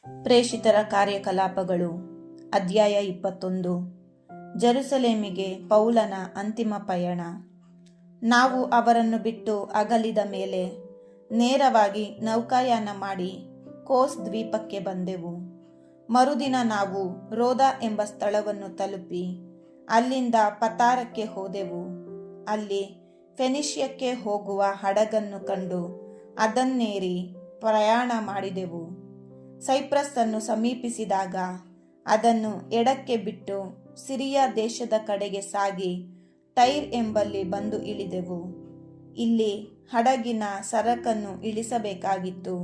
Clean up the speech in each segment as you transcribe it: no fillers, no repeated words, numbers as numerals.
ಪ್ರೇಷಿತರ ಕಾರ್ಯಕಲಾಪಗಳು ಅಧ್ಯಾಯ 21. ಜೆರುಸಲೇಮಿಗೆ ಪೌಲನ ಅಂತಿಮ ಪಯಣ. ನಾವು ಅವರನ್ನು ಬಿಟ್ಟು ಅಗಲಿದ ಮೇಲೆ ನೇರವಾಗಿ ನೌಕಾಯಾನ ಮಾಡಿ ಕೋಸ್ ದ್ವೀಪಕ್ಕೆ ಬಂದೆವು. ಮರುದಿನ ನಾವು ರೋದ ಎಂಬ ಸ್ಥಳವನ್ನು ತಲುಪಿ ಅಲ್ಲಿಂದ ಪತಾರಕ್ಕೆ ಹೋದೆವು. ಅಲ್ಲಿ ಫೆನಿಷಿಯಕ್ಕೆ ಹೋಗುವ ಹಡಗನ್ನು ಕಂಡು ಅದನ್ನೇರಿ ಪ್ರಯಾಣ ಮಾಡಿದೆವು. ಸೈಪ್ರಸ್ ಅನ್ನು ಸಮೀಪಿಸಿದಾಗ ಅದನ್ನು ಎಡಕ್ಕೆ ಬಿಟ್ಟು ಸಿರಿಯಾ ದೇಶದ ಕಡೆಗೆ ಸಾಗಿ ಟೈರ್ ಎಂಬಲ್ಲಿ ಬಂದು ಇಳಿದೆವು. ಇಲ್ಲಿ ಹಡಗಿನ ಸರಕನ್ನು ಇಳಿಸಬೇಕಾಗಿತ್ತು.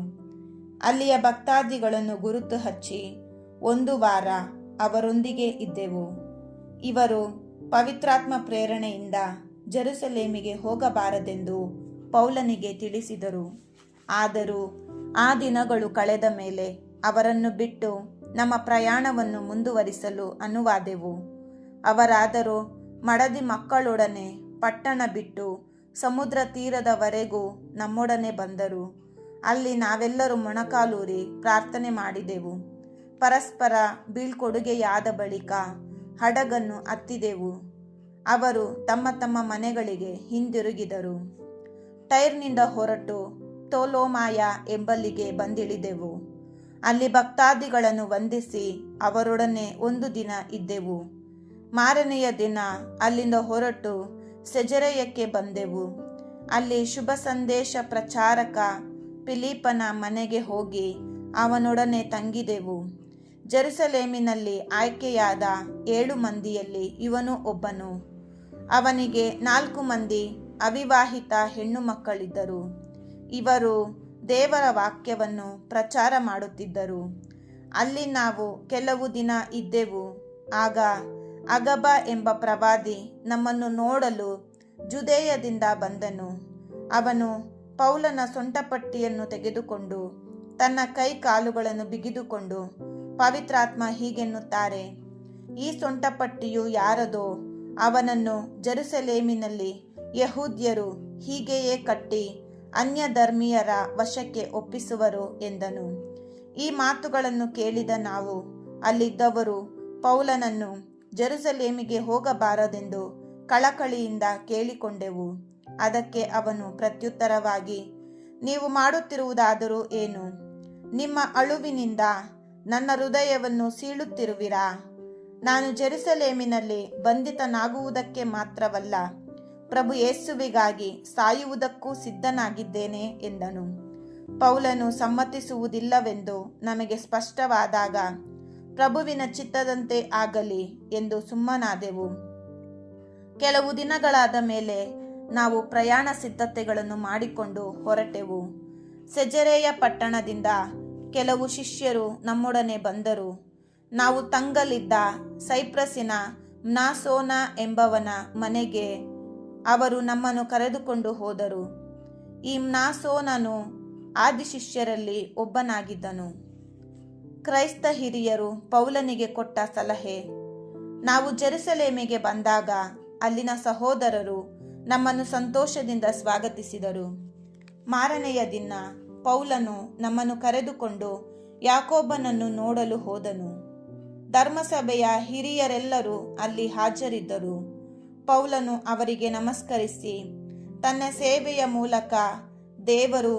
ಅಲ್ಲಿಯ ಭಕ್ತಾದಿಗಳನ್ನು ಗುರುತು ಹಚ್ಚಿ 1 ವಾರ ಅವರೊಂದಿಗೆ ಇದ್ದೆವು. ಇವರು ಪವಿತ್ರಾತ್ಮ ಪ್ರೇರಣೆಯಿಂದ ಜೆರುಸಲೇಮಿಗೆ ಹೋಗಬಾರದೆಂದು ಪೌಲನಿಗೆ ತಿಳಿಸಿದರು. ಆದರೂ ಆ ದಿನಗಳು ಕಳೆದ ಮೇಲೆ ಅವರನ್ನು ಬಿಟ್ಟು ನಮ್ಮ ಪ್ರಯಾಣವನ್ನು ಮುಂದುವರಿಸಲು ಅನುವಾದೆವು. ಅವರಾದರೂ ಮಡದಿ ಮಕ್ಕಳೊಡನೆ ಪಟ್ಟಣ ಬಿಟ್ಟು ಸಮುದ್ರ ತೀರದವರೆಗೂ ನಮ್ಮೊಡನೆ ಬಂದರು. ಅಲ್ಲಿ ನಾವೆಲ್ಲರೂ ಮೊಣಕಾಲೂರಿ ಪ್ರಾರ್ಥನೆ ಮಾಡಿದೆವು. ಪರಸ್ಪರ ಬೀಳ್ಕೊಡುಗೆಯಾದ ಬಳಿಕ ಹಡಗನ್ನು ಹತ್ತಿದೆವು. ಅವರು ತಮ್ಮ ತಮ್ಮ ಮನೆಗಳಿಗೆ ಹಿಂದಿರುಗಿದರು. ಟೈರ್ನಿಂದ ಹೊರಟು ತೊಲೋಮಾಯ ಎಂಬಲ್ಲಿಗೆ ಬಂದಿಳಿದೆವು. ಅಲ್ಲಿ ಭಕ್ತಾದಿಗಳನ್ನು ವಂದಿಸಿ ಅವರೊಡನೆ 1 ದಿನ ಇದ್ದೆವು. ಮಾರನೆಯ ದಿನ ಅಲ್ಲಿಂದ ಹೊರಟು ಸೆಜರೆಯಕ್ಕೆ ಬಂದೆವು. ಅಲ್ಲಿ ಶುಭ ಸಂದೇಶ ಪ್ರಚಾರಕ ಫಿಲಿಪ್ಪನ ಮನೆಗೆ ಹೋಗಿ ಅವನೊಡನೆ ತಂಗಿದೆವು. ಜೆರುಸಲೇಮಿನಲ್ಲಿ ಆಯ್ಕೆಯಾದ 7 ಮಂದಿಯಲ್ಲಿ ಇವನು ಒಬ್ಬನು. ಅವನಿಗೆ 4 ಮಂದಿ ಅವಿವಾಹಿತ ಹೆಣ್ಣು ಮಕ್ಕಳಿದ್ದರು. ಇವರು ದೇವರ ವಾಕ್ಯವನ್ನು ಪ್ರಚಾರ ಮಾಡುತ್ತಿದ್ದರು. ಅಲ್ಲಿ ನಾವು ಕೆಲವು ದಿನ ಇದ್ದೆವು. ಆಗ ಅಗಬ ಎಂಬ ಪ್ರವಾದಿ ನಮ್ಮನ್ನು ನೋಡಲು ಜುದೇಯದಿಂದ ಬಂದನು. ಅವನು ಪೌಲನ ಸೊಂಟಪಟ್ಟಿಯನ್ನು ತೆಗೆದುಕೊಂಡು ತನ್ನ ಕೈ ಕಾಲುಗಳನ್ನು ಬಿಗಿದುಕೊಂಡು, ಪವಿತ್ರಾತ್ಮ ಹೀಗೆನ್ನುತ್ತಾರೆ, ಈ ಸೊಂಟಪಟ್ಟಿಯು ಯಾರದೋ ಅವನನ್ನು ಜೆರುಸಲೇಮಿನಲ್ಲಿ ಯಹೂದ್ಯರು ಹೀಗೆಯೇ ಕಟ್ಟಿ ಅನ್ಯ ಧರ್ಮೀಯರ ವಶಕ್ಕೆ ಒಪ್ಪಿಸುವರು ಎಂದನು. ಈ ಮಾತುಗಳನ್ನು ಕೇಳಿದ ನಾವು ಅಲ್ಲಿದ್ದವರು ಪೌಲನನ್ನು ಜೆರುಸಲೇಮಿಗೆ ಹೋಗಬಾರದೆಂದು ಕಳಕಳಿಯಿಂದ ಕೇಳಿಕೊಂಡೆವು. ಅದಕ್ಕೆ ಅವನು ಪ್ರತ್ಯುತ್ತರವಾಗಿ, ನೀವು ಮಾಡುತ್ತಿರುವುದಾದರೂ ಏನು? ನಿಮ್ಮ ಅಳುವಿನಿಂದ ನನ್ನ ಹೃದಯವನ್ನು ಸೀಳುತ್ತಿರುವಿರಾ? ನಾನು ಜೆರುಸಲೇಮಿನಲ್ಲಿ ಬಂಧಿತನಾಗುವುದಕ್ಕೆ ಮಾತ್ರವಲ್ಲ, ಪ್ರಭು ಯೇಸುವಿಗಾಗಿ ಸಾಯುವುದಕ್ಕೂ ಸಿದ್ಧನಾಗಿದ್ದೇನೆ ಎಂದನು. ಪೌಲನು ಸಮ್ಮತಿಸುವುದಿಲ್ಲವೆಂದು ನಮಗೆ ಸ್ಪಷ್ಟವಾದಾಗ, ಪ್ರಭುವಿನ ಚಿತ್ತದಂತೆ ಆಗಲಿ ಎಂದು ಸುಮ್ಮನಾದೆವು. ಕೆಲವು ದಿನಗಳಾದ ಮೇಲೆ ನಾವು ಪ್ರಯಾಣ ಸಿದ್ಧತೆಗಳನ್ನು ಮಾಡಿಕೊಂಡು ಹೊರಟೆವು. ಸೆಜರೆಯ ಪಟ್ಟಣದಿಂದ ಕೆಲವು ಶಿಷ್ಯರು ನಮ್ಮೊಡನೆ ಬಂದರು. ನಾವು ತಂಗಲಿದ್ದ ಸೈಪ್ರಸಿನ ಮ್ನಾಸೋನ ಎಂಬವನ ಮನೆಗೆ ಅವರು ನಮ್ಮನ್ನು ಕರೆದುಕೊಂಡು ಹೋದರು. ಈ ಮ್ನಾಸೋನನು ಆದಿಶಿಷ್ಯರಲ್ಲಿ ಒಬ್ಬನಾಗಿದ್ದನು. ಕ್ರೈಸ್ತ ಹಿರಿಯರು ಪೌಲನಿಗೆ ಕೊಟ್ಟ ಸಲಹೆ. ನಾವು ಜೆರುಸಲೇಮಿಗೆ ಬಂದಾಗ ಅಲ್ಲಿನ ಸಹೋದರರು ನಮ್ಮನ್ನು ಸಂತೋಷದಿಂದ ಸ್ವಾಗತಿಸಿದರು. ಮಾರನೆಯ ದಿನ ಪೌಲನು ನಮ್ಮನ್ನು ಕರೆದುಕೊಂಡು ಯಾಕೋಬನನ್ನು ನೋಡಲು ಹೋದನು. ಧರ್ಮಸಭೆಯ ಹಿರಿಯರೆಲ್ಲರೂ ಅಲ್ಲಿ ಹಾಜರಿದ್ದರು. ಪೌಲನು ಅವರಿಗೆ ನಮಸ್ಕರಿಸಿ ತನ್ನ ಸೇವೆಯ ಮೂಲಕ ದೇವರು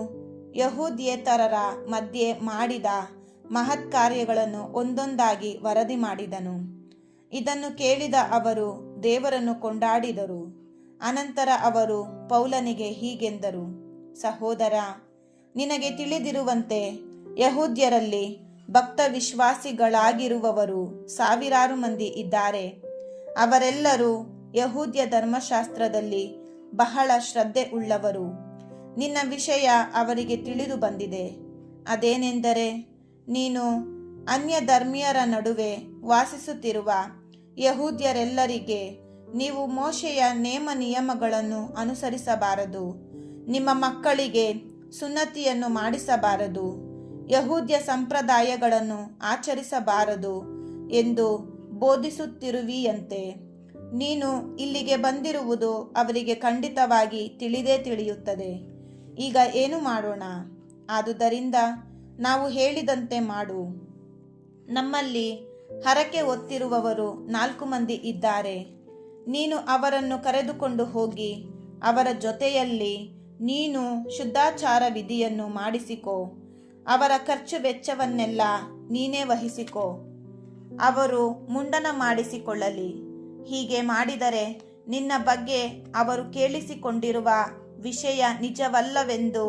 ಯಹೂದ್ಯೇತರರ ಮಧ್ಯೆ ಮಾಡಿದ ಮಹತ್ ಕಾರ್ಯಗಳನ್ನು ಒಂದೊಂದಾಗಿ ವರದಿ ಮಾಡಿದನು. ಇದನ್ನು ಕೇಳಿದ ಅವರು ದೇವರನ್ನು ಕೊಂಡಾಡಿದರು. ಅನಂತರ ಅವರು ಪೌಲನಿಗೆ ಹೀಗೆಂದರು, ಸಹೋದರ, ನಿನಗೆ ತಿಳಿದಿರುವಂತೆ ಯಹೂದ್ಯರಲ್ಲಿ ಭಕ್ತ ವಿಶ್ವಾಸಿಗಳಾಗಿರುವವರು ಸಾವಿರಾರು ಮಂದಿ ಇದ್ದಾರೆ. ಅವರೆಲ್ಲರೂ ಯಹೂದ್ಯ ಧರ್ಮಶಾಸ್ತ್ರದಲ್ಲಿ ಬಹಳ ಶ್ರದ್ಧೆ ಉಳ್ಳವರು. ನಿನ್ನ ವಿಷಯ ಅವರಿಗೆ ತಿಳಿದು ಬಂದಿದೆ. ಅದೇನೆಂದರೆ, ನೀನು ಅನ್ಯ ಧರ್ಮೀಯರ ನಡುವೆ ವಾಸಿಸುತ್ತಿರುವ ಯಹೂದ್ಯರೆಲ್ಲರಿಗೆ ನೀವು ಮೋಶೆಯ ನೇಮ ನಿಯಮಗಳನ್ನು ಅನುಸರಿಸಬಾರದು, ನಿಮ್ಮ ಮಕ್ಕಳಿಗೆ ಸುನ್ನತಿಯನ್ನು ಮಾಡಿಸಬಾರದು, ಯಹೂದ್ಯ ಸಂಪ್ರದಾಯಗಳನ್ನು ಆಚರಿಸಬಾರದು ಎಂದು ಬೋಧಿಸುತ್ತಿರುವಿಯಂತೆ. ನೀನು ಇಲ್ಲಿಗೆ ಬಂದಿರುವುದು ಅವರಿಗೆ ಖಂಡಿತವಾಗಿ ತಿಳಿದೇ ತಿಳಿಯುತ್ತದೆ. ಈಗ ಏನು ಮಾಡೋಣ? ಆದುದರಿಂದ ನಾವು ಹೇಳಿದಂತೆ ಮಾಡು. ನಮ್ಮಲ್ಲಿ ಹರಕೆ ಹೊತ್ತಿರುವವರು 4 ಮಂದಿ ಇದ್ದಾರೆ. ನೀನು ಅವರನ್ನು ಕರೆದುಕೊಂಡು ಹೋಗಿ ಅವರ ಜೊತೆಯಲ್ಲಿ ನೀನು ಶುದ್ಧಾಚಾರ ವಿಧಿಯನ್ನು ಮಾಡಿಸಿಕೊ. ಅವರ ಖರ್ಚು ವೆಚ್ಚವನ್ನೆಲ್ಲ ನೀನೇ ವಹಿಸಿಕೊ. ಅವರು ಮುಂಡನ ಮಾಡಿಸಿಕೊಳ್ಳಲಿ. ಹೀಗೆ ಮಾಡಿದರೆ ನಿನ್ನ ಬಗ್ಗೆ ಅವರು ಕೇಳಿಸಿಕೊಂಡಿರುವ ವಿಷಯ ನಿಜವಲ್ಲವೆಂದು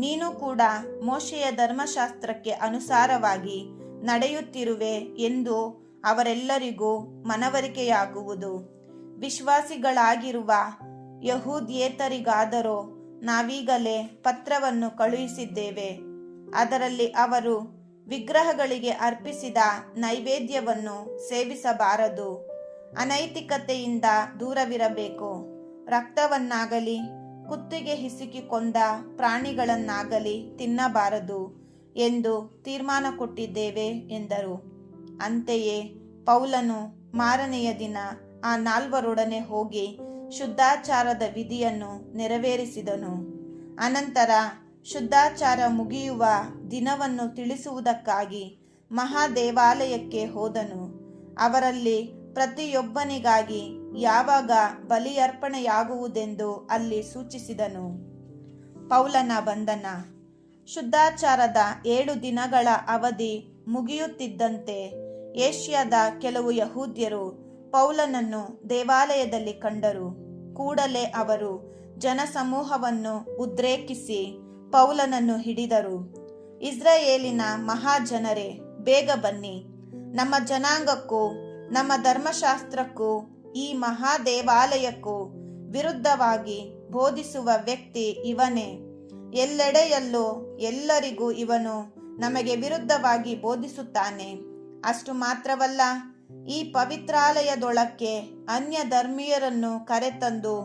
ನೀನು ಕೂಡ ಮೋಶೆಯ ಧರ್ಮಶಾಸ್ತ್ರಕ್ಕೆ ಅನುಸಾರವಾಗಿ ನಡೆಯುತ್ತಿರುವೆ ಎಂದು ಅವರೆಲ್ಲರಿಗೂ ಮನವರಿಕೆಯಾಗುವುದು. ವಿಶ್ವಾಸಿಗಳಾಗಿರುವ ಯಹೂದ್ಯೇತರಿಗಾದರೋ ನಾವೀಗಲೇ ಪತ್ರವನ್ನು ಕಳುಹಿಸಿದ್ದೇವೆ. ಅದರಲ್ಲಿ ಅವರು ವಿಗ್ರಹಗಳಿಗೆ ಅರ್ಪಿಸಿದ ನೈವೇದ್ಯವನ್ನು ಸೇವಿಸಬಾರದು, ಅನೈತಿಕತೆಯಿಂದ ದೂರವಿರಬೇಕು, ರಕ್ತವನ್ನಾಗಲಿ ಕುತ್ತಿಗೆ ಹಿಸುಕಿ ಕೊಂದ ಪ್ರಾಣಿಗಳನ್ನಾಗಲಿ ತಿನ್ನಬಾರದು ಎಂದು ತೀರ್ಮಾನ ಕೊಟ್ಟಿದ್ದೇವೆ ಎಂದರು. ಅಂತೆಯೇ ಪೌಲನು ಮಾರನೆಯ ದಿನ ಆ 4ರೊಡನೆ ಹೋಗಿ ಶುದ್ಧಾಚಾರದ ವಿಧಿಯನ್ನು ನೆರವೇರಿಸಿದನು. ಅನಂತರ ಶುದ್ಧಾಚಾರ ಮುಗಿಯುವ ದಿನವನ್ನು ತಿಳಿಸುವುದಕ್ಕಾಗಿ ಮಹಾದೇವಾಲಯಕ್ಕೆ ಹೋದನು. ಅವರಲ್ಲಿ ಪ್ರತಿಯೊಬ್ಬನಿಗಾಗಿ ಯಾವಾಗ ಬಲಿಯರ್ಪಣೆಯಾಗುವುದೆಂದು ಅಲ್ಲಿ ಸೂಚಿಸಿದನು. ಪೌಲನ ಬಂಧನ. ಶುದ್ಧಾಚಾರದ 7 ದಿನಗಳ ಅವಧಿ ಮುಗಿಯುತ್ತಿದ್ದಂತೆ ಏಷ್ಯಾದ ಕೆಲವು ಯಹೂದ್ಯರು ಪೌಲನನ್ನು ದೇವಾಲಯದಲ್ಲಿ ಕಂಡರು. ಕೂಡಲೇ ಅವರು ಜನಸಮೂಹವನ್ನು ಉದ್ರೇಕಿಸಿ ಪೌಲನನ್ನು ಹಿಡಿದರು. ಇಸ್ರಾಯೇಲಿನ ಮಹಾಜನರೇ, ಬೇಗ ಬನ್ನಿ. ನಮ್ಮ ಜನಾಂಗಕ್ಕೂ ನಮ್ಮ ಧರ್ಮಶಾಸ್ತ್ರಕ್ಕೂ ಈ ಮಹಾದೇವಾಲಯಕ್ಕೂ ವಿರುದ್ಧವಾಗಿ ಬೋಧಿಸುವ ವ್ಯಕ್ತಿ ಇವನೇ. ಎಲ್ಲೆಡೆಯಲ್ಲೂ ಎಲ್ಲರಿಗೂ ಇವನು ನಮಗೆ ವಿರುದ್ಧವಾಗಿ ಬೋಧಿಸುತ್ತಾನೆ. ಅಷ್ಟು ಮಾತ್ರವಲ್ಲ, ಈ ಪವಿತ್ರಾಲಯದೊಳಕ್ಕೆ ಅನ್ಯ ಧರ್ಮೀಯರನ್ನು ಕರೆತಂದು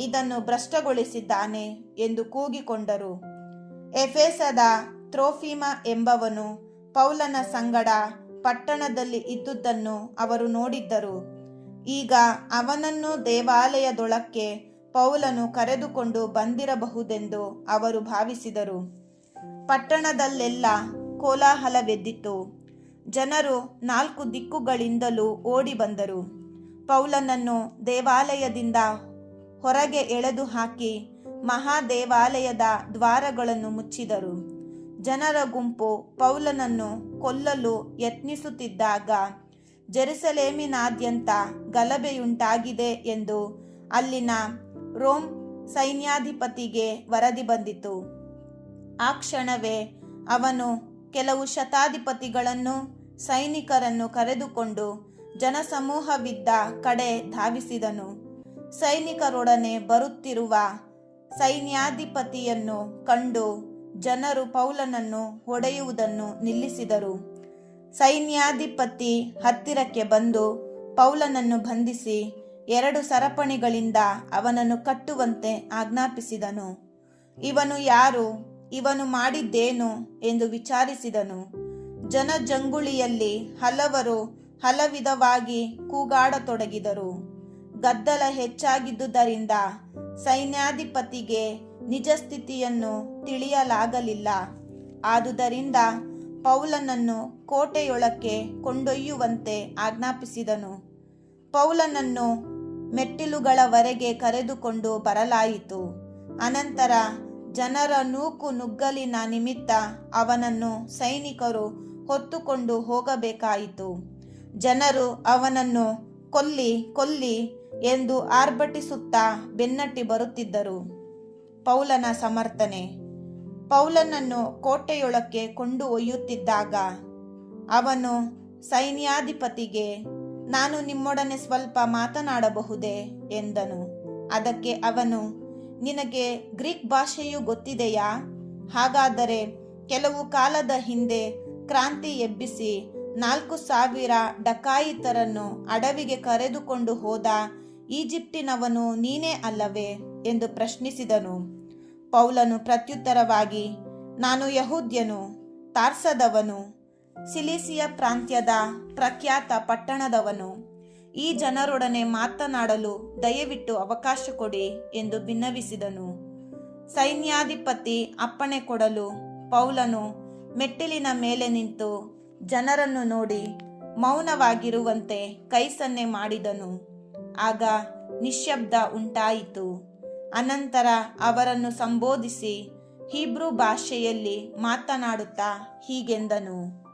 ಇದನ್ನು ಭ್ರಷ್ಟಗೊಳಿಸಿದ್ದಾನೆ ಎಂದು ಕೂಗಿಕೊಂಡರು. ಎಫೆಸದ ತ್ರೋಫಿಮ ಎಂಬವನು ಪೌಲನ ಸಂಗಡ ಪಟ್ಟಣದಲ್ಲಿ ಇದ್ದುದನ್ನು ಅವರು ನೋಡಿದ್ದರು. ಈಗ ಅವನನ್ನು ದೇವಾಲಯದೊಳಕ್ಕೆ ಪೌಲನು ಕರೆದುಕೊಂಡು ಬಂದಿರಬಹುದೆಂದು ಅವರು ಭಾವಿಸಿದರು. ಪಟ್ಟಣದಲ್ಲೆಲ್ಲ ಕೋಲಾಹಲವೆದ್ದಿತು. ಜನರು 4 ದಿಕ್ಕುಗಳಿಂದಲೂ ಓಡಿ ಬಂದರು. ಪೌಲನನ್ನು ದೇವಾಲಯದಿಂದ ಹೊರಗೆ ಎಳೆದು ಹಾಕಿ ಮಹಾದೇವಾಲಯದ ದ್ವಾರಗಳನ್ನು ಮುಚ್ಚಿದರು. ಜನರ ಗುಂಪು ಪೌಲನನ್ನು ಕೊಲ್ಲಲು ಯತ್ನಿಸುತ್ತಿದ್ದಾಗ ಜೆರುಸಲೇಮಿನಾದ್ಯಂತ ಗಲಭೆಯುಂಟಾಗಿದೆ ಎಂದು ಅಲ್ಲಿನ ರೋಮ್ ಸೈನ್ಯಾಧಿಪತಿಗೆ ವರದಿ ಬಂದಿತು. ಆ ಕ್ಷಣವೇ ಅವನು ಕೆಲವು ಶತಾಧಿಪತಿಗಳನ್ನು ಸೈನಿಕರನ್ನು ಕರೆದುಕೊಂಡು ಜನಸಮೂಹವಿದ್ದ ಕಡೆ ಧಾವಿಸಿದನು. ಸೈನಿಕರೊಡನೆ ಬರುತ್ತಿರುವ ಸೈನ್ಯಾಧಿಪತಿಯನ್ನು ಕಂಡು ಜನರು ಪೌಲನನ್ನು ಹೊಡೆಯುವುದನ್ನು ನಿಲ್ಲಿಸಿದರು. ಸೈನ್ಯಾಧಿಪತಿ ಹತ್ತಿರಕ್ಕೆ ಬಂದು ಪೌಲನನ್ನು ಬಂಧಿಸಿ 2 ಸರಪಣಿಗಳಿಂದ ಅವನನ್ನು ಕಟ್ಟುವಂತೆ ಆಜ್ಞಾಪಿಸಿದನು. ಇವನು ಯಾರು? ಇವನು ಮಾಡಿದ್ದೇನು ಎಂದು ವಿಚಾರಿಸಿದನು. ಜನಜಂಗುಳಿಯಲ್ಲಿ ಹಲವರು ಹಲವಿಧವಾಗಿ ಕೂಗಾಡತೊಡಗಿದರು. ಗದ್ದಲ ಹೆಚ್ಚಾಗಿದ್ದುದರಿಂದ ಸೈನ್ಯಾಧಿಪತಿಗೆ ನಿಜ ಸ್ಥಿತಿಯನ್ನು ತಿಳಿಯಲಾಗಲಿಲ್ಲ. ಆದುದರಿಂದ ಪೌಲನನ್ನು ಕೋಟೆಯೊಳಕ್ಕೆ ಕೊಂಡೊಯ್ಯುವಂತೆ ಆಜ್ಞಾಪಿಸಿದನು. ಪೌಲನನ್ನು ಮೆಟ್ಟಿಲುಗಳವರೆಗೆ ಕರೆದುಕೊಂಡು ಬರಲಾಯಿತು. ಅನಂತರ ಜನರ ನೂಕು ನುಗ್ಗಲಿನ ನಿಮಿತ್ತ ಅವನನ್ನು ಸೈನಿಕರು ಹೊತ್ತುಕೊಂಡು ಹೋಗಬೇಕಾಯಿತು. ಜನರು ಅವನನ್ನು ಕೊಲ್ಲಿ ಕೊಲ್ಲಿ ಎಂದು ಆರ್ಭಟಿಸುತ್ತಾ ಬೆನ್ನಟ್ಟಿ ಬರುತ್ತಿದ್ದರು. ಪೌಲನ ಸಮರ್ಥನೆ. ಪೌಲನನ್ನು ಕೋಟೆಯೊಳಕ್ಕೆ ಕೊಂಡು ಒಯ್ಯುತ್ತಿದ್ದಾಗ ಅವನು ಸೈನ್ಯಾಧಿಪತಿಗೆ, ನಾನು ನಿಮ್ಮೊಡನೆ ಸ್ವಲ್ಪ ಮಾತನಾಡಬಹುದೇ ಎಂದನು. ಅದಕ್ಕೆ ಅವನು, ನಿನಗೆ ಗ್ರೀಕ್ ಭಾಷೆಯು ಗೊತ್ತಿದೆಯಾ? ಹಾಗಾದರೆ ಕೆಲವು ಕಾಲದ ಹಿಂದೆ ಕ್ರಾಂತಿ ಎಬ್ಬಿಸಿ 4,000 ಡಕಾಯಿತರನ್ನು ಅಡವಿಗೆ ಕರೆದುಕೊಂಡು ಹೋದ ಈಜಿಪ್ಟಿನವನು ನೀನೇ ಅಲ್ಲವೇ ಎಂದು ಪ್ರಶ್ನಿಸಿದನು. ಪೌಲನು ಪ್ರತ್ಯುತ್ತರವಾಗಿ, ನಾನು ಯಹೂದ್ಯನು, ತಾರ್ಸದವನು, ಸಿಲಿಸಿಯ ಪ್ರಾಂತ್ಯದ ಪ್ರಖ್ಯಾತ ಪಟ್ಟಣದವನು. ಈ ಜನರೊಡನೆ ಮಾತನಾಡಲು ದಯವಿಟ್ಟು ಅವಕಾಶ ಕೊಡಿ ಎಂದು ಬಿನ್ನವಿಸಿದನು. ಸೈನ್ಯಾಧಿಪತಿ ಅಪ್ಪಣೆ ಕೊಡಲು ಪೌಲನು ಮೆಟ್ಟಿಲಿನ ಮೇಲೆ ನಿಂತು ಜನರನ್ನು ನೋಡಿ ಮೌನವಾಗಿರುವಂತೆ ಕೈ ಸನ್ನೆ ಮಾಡಿದನು. ಆಗ ನಿಶ್ಶಬ್ದ ಉಂಟಾಯಿತು. ಅನಂತರ ಅವರನ್ನು ಸಂಬೋಧಿಸಿ ಹೀಬ್ರೂ ಭಾಷೆಯಲ್ಲಿ ಮಾತನಾಡುತ್ತಾ ಹೀಗೆಂದನು.